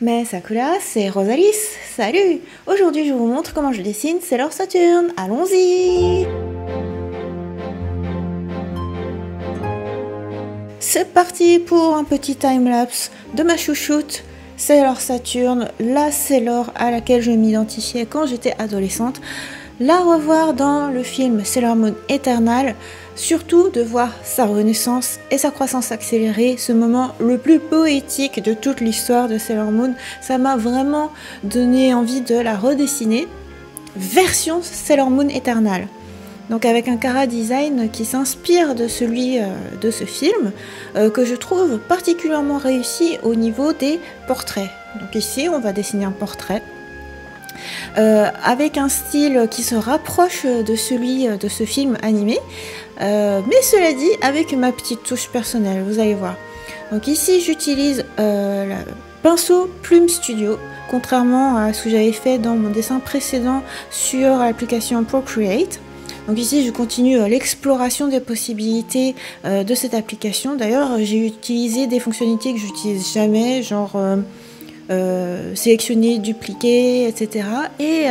Mais Sakura, c'est Rosalis, salut! Aujourd'hui je vous montre comment je dessine Sailor Saturn, allons-y! C'est parti pour un petit timelapse de ma chouchoute, Sailor Saturn, la Sailor à laquelle je m'identifiais quand j'étais adolescente. La revoir dans le film Sailor Moon Eternal, surtout de voir sa renaissance et sa croissance accélérée, ce moment le plus poétique de toute l'histoire de Sailor Moon. Ça m'a vraiment donné envie de la redessiner, version Sailor Moon Eternal. Donc avec un chara design qui s'inspire de celui de ce film, que je trouve particulièrement réussi au niveau des portraits. Donc ici on va dessiner un portrait. Avec un style qui se rapproche de celui de ce film animé, mais cela dit avec ma petite touche personnelle, vous allez voir. Donc ici j'utilise le pinceau Plume Studio, contrairement à ce que j'avais fait dans mon dessin précédent sur l'application Procreate. Donc ici je continue l'exploration des possibilités de cette application. D'ailleurs j'ai utilisé des fonctionnalités que j'utilise jamais, genre sélectionner, dupliquer, etc. Et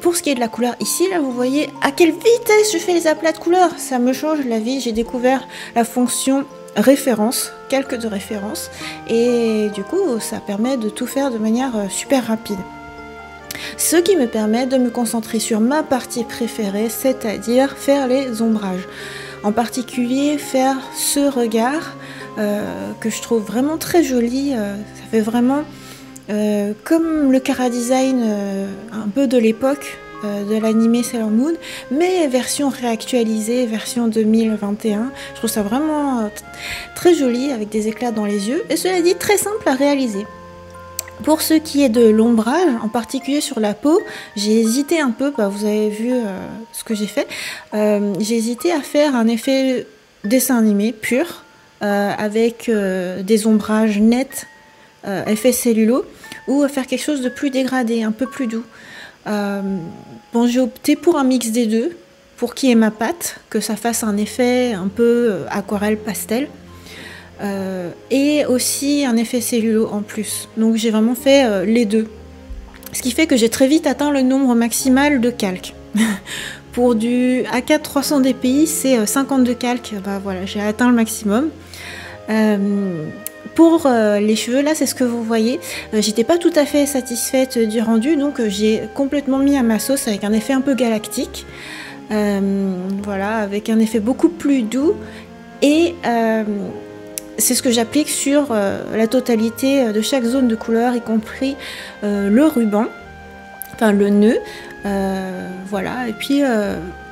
pour ce qui est de la couleur, ici, là, vous voyez à quelle vitesse je fais les aplats de couleurs. Ça me change la vie. J'ai découvert la fonction référence, calque de référence, et du coup, ça permet de tout faire de manière super rapide. Ce qui me permet de me concentrer sur ma partie préférée, c'est-à-dire faire les ombrages. En particulier, faire ce regard que je trouve vraiment très joli. Ça fait vraiment comme le chara design un peu de l'époque de l'animé Sailor Moon, mais version réactualisée, version 2021. Je trouve ça vraiment très joli avec des éclats dans les yeux et cela dit très simple à réaliser. Pour ce qui est de l'ombrage, en particulier sur la peau, j'ai hésité un peu, vous avez vu ce que j'ai fait, j'ai hésité à faire un effet dessin animé pur, avec des ombrages nets, effet cellulo, ou à faire quelque chose de plus dégradé, un peu plus doux. Bon, j'ai opté pour un mix des deux, pour qu'il y ait ma patte, que ça fasse un effet un peu aquarelle pastel. Et aussi un effet cellulo en plus. Donc j'ai vraiment fait les deux. Ce qui fait que j'ai très vite atteint le nombre maximal de calques. Pour du A4 300 dpi, c'est 52 calques. Voilà, j'ai atteint le maximum. Pour les cheveux, là, c'est ce que vous voyez. J'étais pas tout à fait satisfaite du rendu, donc j'ai complètement mis à ma sauce avec un effet un peu galactique. Voilà, avec un effet beaucoup plus doux. Et c'est ce que j'applique sur la totalité de chaque zone de couleur, y compris le ruban, enfin le nœud, voilà, et puis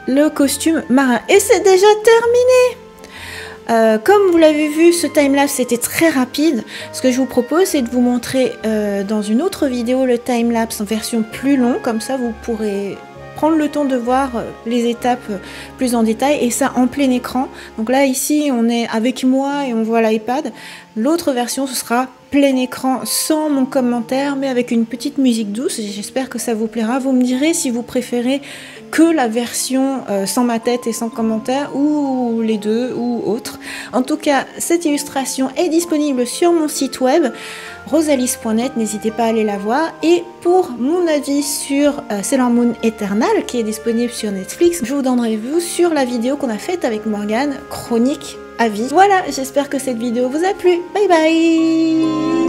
le costume marin. Et c'est déjà terminé! Comme vous l'avez vu, ce timelapse était très rapide. Ce que je vous propose, c'est de vous montrer dans une autre vidéo le timelapse en version plus long, comme ça vous pourrez prendre le temps de voir les étapes plus en détail et ça en plein écran. Donc là ici on est avec moi et on voit l'iPad. L'autre version ce sera plein écran sans mon commentaire mais avec une petite musique douce. J'espère que ça vous plaira. Vous me direz si vous préférez que la version sans ma tête et sans commentaire ou les deux ou autre. En tout cas cette illustration est disponible sur mon site web rosalis.net, n'hésitez pas à aller la voir. Et pour mon avis sur Sailor Moon Eternal qui est disponible sur Netflix, je vous donnerai vue sur la vidéo qu'on a faite avec Morgane, chronique avis. Voilà, j'espère que cette vidéo vous a plu. Bye bye.